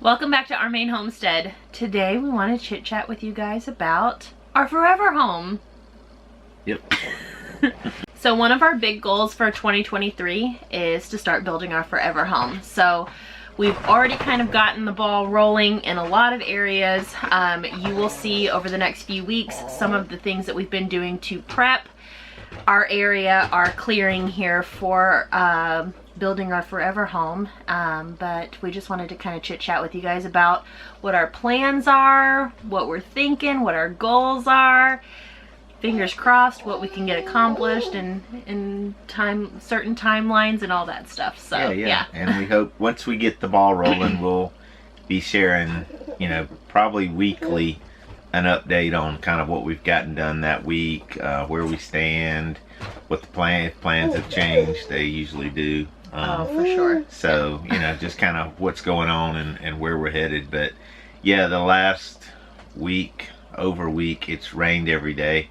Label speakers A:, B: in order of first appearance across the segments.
A: Welcome back to our Maine homestead. Today we want to chit chat with you guys about our forever home.
B: Yep.
A: So one of our big goals for 2023 is to start building our forever home. So we've already kind of gotten the ball rolling in a lot of areas. You will see over the next few weeks some of the things that we've been doing to prep our area, our clearing here for building our forever home. But we just wanted to kind of chit chat with you guys about what our plans are, what we're thinking, what our goals are. Fingers crossed what we can get accomplished in certain timelines and all that stuff. So yeah.
B: And we hope once we get the ball rolling, we'll be sharing, probably weekly, an update on kind of what we've gotten done that week, where we stand, what the plans have changed. They usually do.
A: Oh, for sure.
B: So, just kind of what's going on and where we're headed. But yeah, the last week, it's rained every day.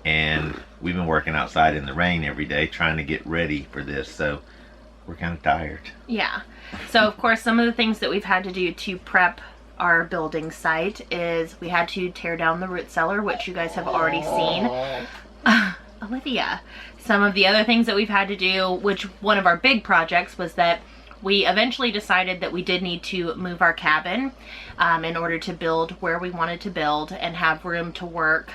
B: And we've been working outside in the rain every day trying to get ready for this. So we're kind of tired.
A: Yeah. So of course, some of the things that we've had to do to prep our building site is we had to tear down the root cellar, which you guys have already seen. Olivia. Some of the other things that we've had to do, which one of our big projects was that we eventually decided that we did need to move our cabin in order to build where we wanted to build and have room to work.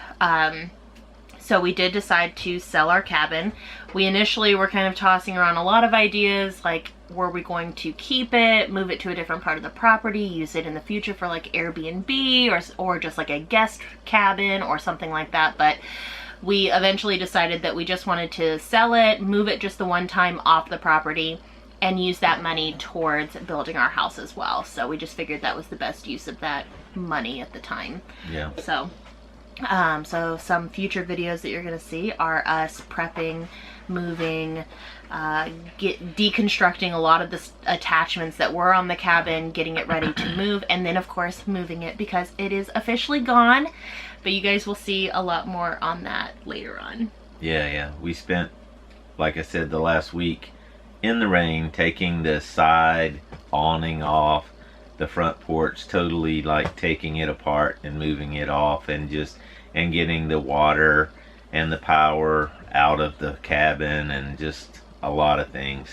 A: So we did decide to sell our cabin. We initially were kind of tossing around a lot of ideas, like were we going to keep it, move it to a different part of the property, use it in the future for like Airbnb or just like a guest cabin or something like that. But we eventually decided that we just wanted to sell it, move it just the one time off the property, and use that money towards building our house as well. So we just figured that was the best use of that money at the time.
B: Yeah.
A: So some future videos that you're going to see are us prepping, moving, deconstructing a lot of the attachments that were on the cabin, getting it ready to move, and then of course moving it because it is officially gone. But you guys will see a lot more on that later on.
B: Yeah. We spent, like I said, the last week in the rain taking the side awning off, the front porch, totally like taking it apart and moving it off and getting the water and the power out of the cabin and just a lot of things.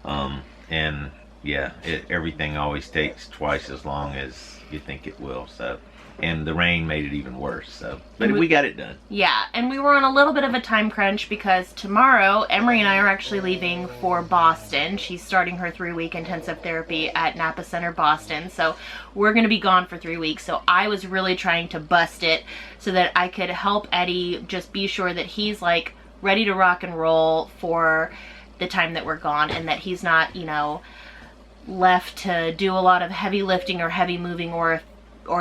B: And yeah, everything always takes twice as long as you think it will. So, and the rain made it even worse. So, but we got it done.
A: Yeah, and we were on a little bit of a time crunch because tomorrow Emery and I are actually leaving for Boston. She's starting her 3-week intensive therapy at Napa Center, Boston. So we're going to be gone for 3 weeks. So I was really trying to bust it so that I could help Eddie just be sure that he's like ready to rock and roll for the time that we're gone, and that he's not, left to do a lot of heavy lifting or heavy moving or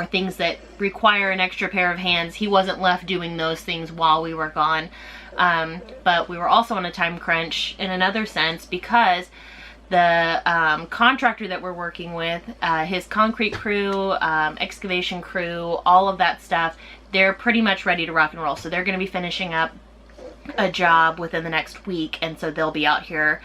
A: things that require an extra pair of hands. He wasn't left doing those things while we were gone. But we were also on a time crunch in another sense because the contractor that we're working with, his concrete crew, excavation crew, all of that stuff, they're pretty much ready to rock and roll. So they're going to be finishing up a job within the next week, and so they'll be out here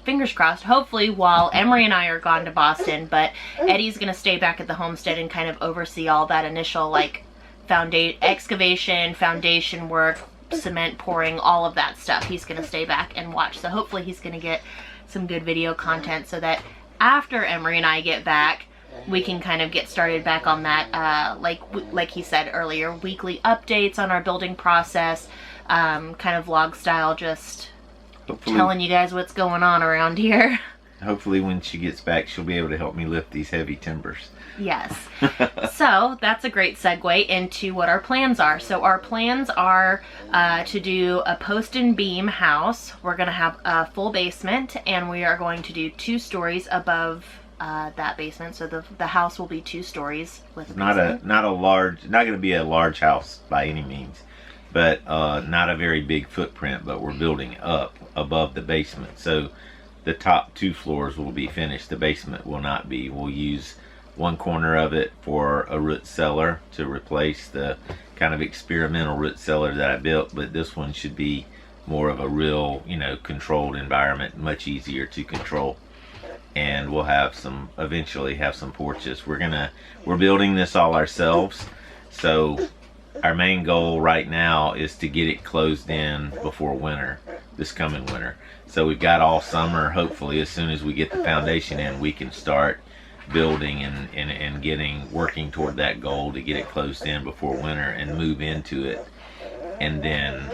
A: fingers crossed, hopefully while Emery and I are gone to Boston. But Eddie's gonna stay back at the homestead and kind of oversee all that initial like excavation, foundation work, cement pouring, all of that stuff. He's gonna stay back and watch. So hopefully he's gonna get some good video content so that after Emery and I get back, we can kind of get started back on that, like he said earlier, weekly updates on our building process, kind of vlog style, just telling you guys what's going on around here.
B: Hopefully when she gets back, she'll be able to help me lift these heavy timbers.
A: Yes. So that's a great segue into what our plans are. So our plans are to do a post and beam house. We're going to have a full basement, and we are going to do 2 stories above that basement. So the house will be 2 stories with a basement.
B: Not going to be a large house by any means, but not a very big footprint, but we're building up above the basement. So the top 2 floors will be finished. The basement will not be. We'll use one corner of it for a root cellar to replace the kind of experimental root cellar that I built, but this one should be more of a real, controlled environment, much easier to control. and we'll have eventually have some porches. We're building this all ourselves, so our main goal right now is to get it closed in before winter, this coming winter. So we've got all summer. Hopefully, as soon as we get the foundation in, we can start building and working toward that goal to get it closed in before winter and move into it. And then,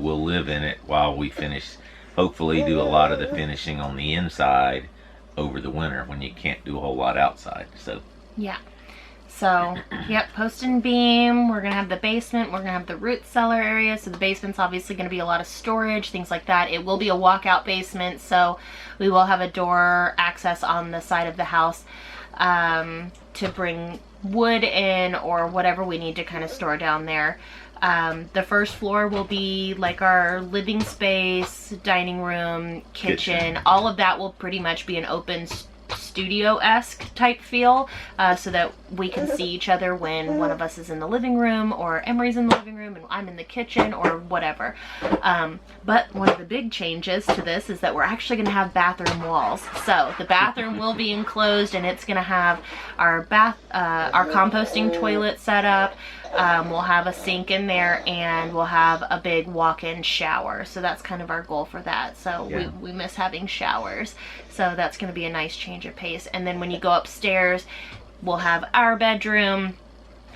B: we'll live in it while we finish, hopefully do a lot of the finishing on the inside over the winter when you can't do a whole lot outside. So
A: yeah. So, yep, post and beam. We're going to have the basement. We're going to have the root cellar area. So the basement's obviously going to be a lot of storage, things like that. It will be a walkout basement, so we will have a door access on the side of the house to bring wood in or whatever we need to kind of store down there. The first floor will be like our living space, dining room, kitchen. All of that will pretty much be an open studio-esque type feel, so that we can see each other when one of us is in the living room or Emery's in the living room and I'm in the kitchen or whatever. But one of the big changes to this is that we're actually going to have bathroom walls. So the bathroom will be enclosed, and it's going to have our composting toilet set up. We'll have a sink in there, and we'll have a big walk-in shower. So that's kind of our goal for that. So
B: yeah.
A: we miss having showers. So that's going to be a nice change of pace. And then when you go upstairs, we'll have our bedroom,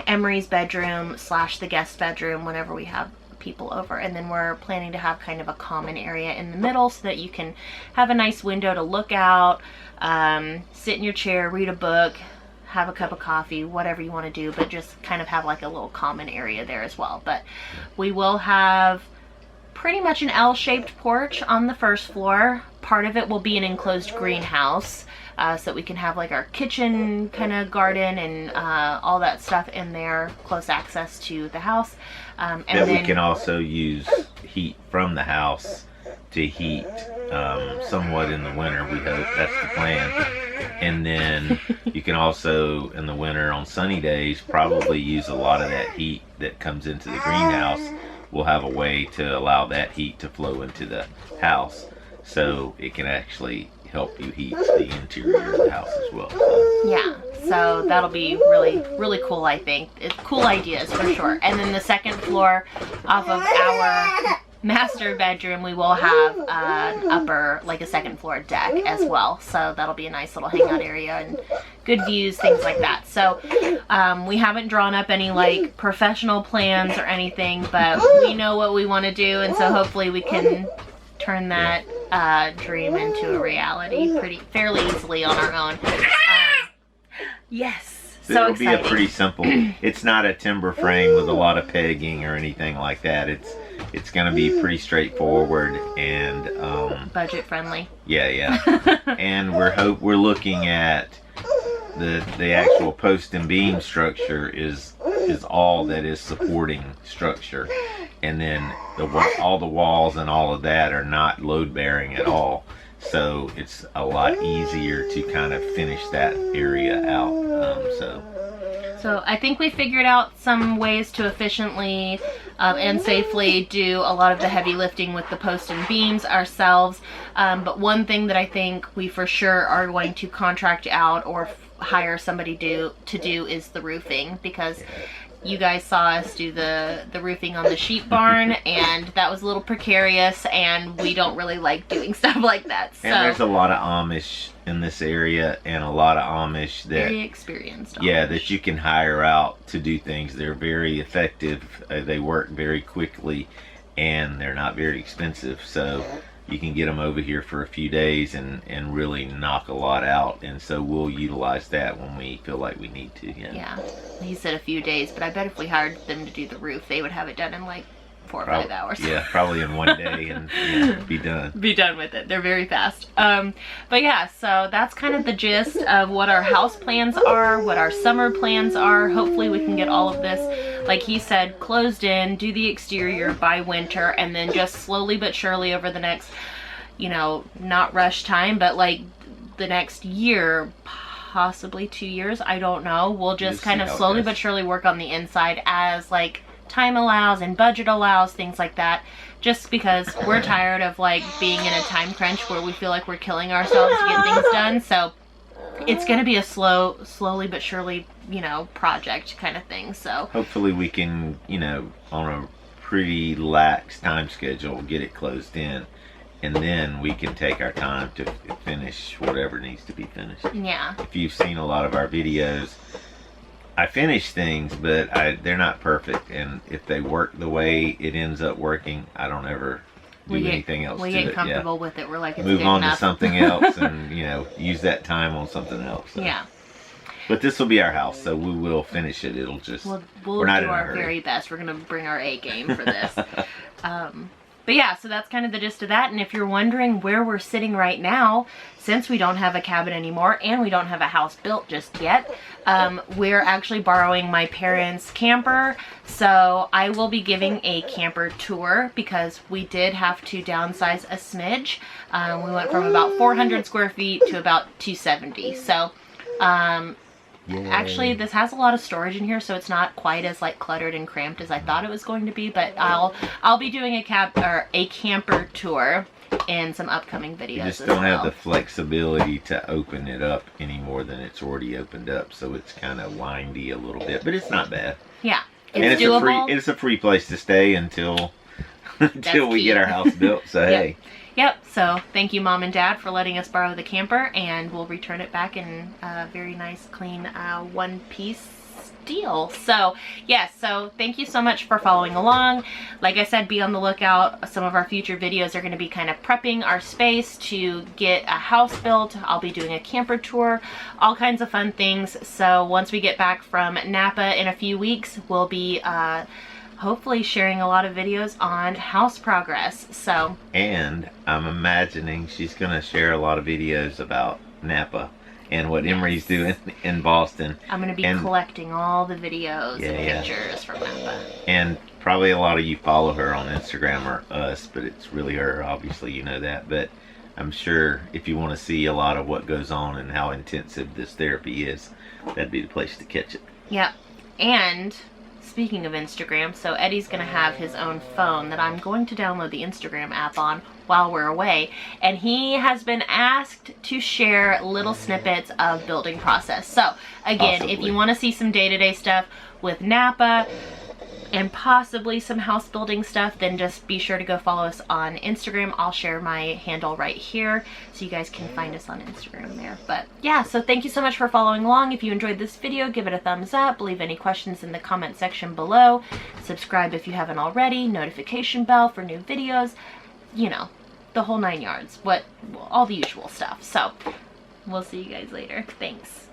A: Emery's bedroom / the guest bedroom whenever we have people over. And then we're planning to have kind of a common area in the middle so that you can have a nice window to look out, sit in your chair, read a book, have a cup of coffee, whatever you want to do, but just kind of have like a little common area there as well. But we will have pretty much an L-shaped porch on the first floor. Part of it will be an enclosed greenhouse, so that we can have like our kitchen kind of garden and all that stuff in there, close access to the house. And then
B: we can also use heat from the house to heat somewhat in the winter. We hope that's the plan. And then you can also, in the winter, on sunny days, probably use a lot of that heat that comes into the greenhouse. We'll have a way to allow that heat to flow into the house, so it can actually help you heat the interior of the house as well. So.
A: Yeah, so that'll be really, really cool, I think. It's cool ideas for sure. And then the second floor off of our master bedroom, we will have an upper, like a second floor deck as well. So that'll be a nice little hangout area and good views, things like that. So we haven't drawn up any like professional plans or anything, but we know what we want to do, and so hopefully we can turn that dream into a reality fairly easily on our own. Yes. So
B: it'll be a pretty simple. It's not a timber frame with a lot of pegging or anything like that. It's going to be pretty straightforward and
A: budget friendly.
B: Yeah. And we're looking at the actual post and beam structure is all that is supporting structure, and then all the walls and all of that are not load bearing at all. So it's a lot easier to kind of finish that area out.
A: So I think we figured out some ways to efficiently and safely do a lot of the heavy lifting with the post and beams ourselves. But one thing that I think we for sure are going to contract out or hire somebody to do is the roofing, because you guys saw us do the roofing on the sheep barn, and that was a little precarious, and we don't really like doing stuff like that. So.
B: And there's a lot of Amish in this area, and a lot of Amish that
A: very experienced Amish.
B: Yeah, that you can hire out to do things. They're very effective. They work very quickly, and they're not very expensive. So you can get them over here for a few days and really knock a lot out. And so we'll utilize that when we feel like we need to. Yeah.
A: He said a few days, but I bet if we hired them to do the roof, they would have it done in like 4 or 5 hours.
B: Yeah, probably in one day and be done.
A: Be done with it. They're very fast. But yeah, so that's kind of the gist of what our house plans are, what our summer plans are. Hopefully we can get all of this, like he said, closed in, do the exterior by winter, and then just slowly but surely over the next, not rush time, but like the next year, possibly 2 years, I don't know. We'll just kind of slowly but surely work on the inside as like time allows and budget allows, things like that. Just because we're tired of like being in a time crunch where we feel like we're killing ourselves to get things done. So it's going to be a slowly but surely, you know, project kind of thing. So
B: hopefully we can, you know, on a pretty lax time schedule, get it closed in, and then we can take our time to finish whatever needs to be finished.
A: Yeah.
B: If you've seen a lot of our videos, I finish things, but they're not perfect, and if they work the way it ends up working, I don't ever do anything else to it.
A: We get comfortable with it. We're like, it's
B: move
A: good
B: on
A: enough.
B: to something else, and you know, use that time on something else. So.
A: Yeah.
B: But this will be our house, so we will finish it. It'll just
A: We'll
B: we're not
A: do
B: in a
A: our
B: hurry.
A: very best. We're gonna bring our A game for this. But yeah, so that's kind of the gist of that. And if you're wondering where we're sitting right now, since we don't have a cabin anymore and we don't have a house built just yet, we're actually borrowing my parents' camper. So I will be giving a camper tour because we did have to downsize a smidge. We went from about 400 square feet to about 270. So actually, this has a lot of storage in here, so it's not quite as like cluttered and cramped as I thought it was going to be. But I'll be doing a camper tour in some upcoming videos.
B: You just
A: as
B: don't have
A: well.
B: the flexibility to open it up any more than it's already opened up, so it's kind of windy a little bit, but it's not bad.
A: Yeah,
B: And
A: it's doable.
B: it's a free place to stay until until we
A: key.
B: get our house built. So hey.
A: Yep, so thank you Mom and Dad for letting us borrow the camper, and we'll return it back in a very nice clean one-piece deal. So yes, so thank you so much for following along. Like I said, be on the lookout. Some of our future videos are going to be kind of prepping our space to get a house built. I'll be doing a camper tour, all kinds of fun things. So once we get back from Napa in a few weeks, we'll be hopefully sharing a lot of videos on house progress. So,
B: And I'm imagining she's going to share a lot of videos about Napa and what Emery's doing in Boston.
A: I'm going to be collecting all the videos and pictures from Napa.
B: And probably a lot of you follow her on Instagram or us, but it's really her, obviously, you know that. But I'm sure if you want to see a lot of what goes on and how intensive this therapy is, that'd be the place to catch it.
A: Yep. And speaking of Instagram, so Eddie's going to have his own phone that I'm going to download the Instagram app on while we're away. And he has been asked to share little snippets of building process. So again, if you want to see some day-to-day stuff with Napa and possibly some house building stuff, then just be sure to go follow us on Instagram. I'll share my handle right here so you guys can find us on Instagram there. But yeah, so thank you so much for following along. If you enjoyed this video, give it a thumbs up, leave any questions in the comment section below, subscribe if you haven't already, notification bell for new videos, you know, the whole 9 yards, all the usual stuff. So we'll see you guys later. Thanks.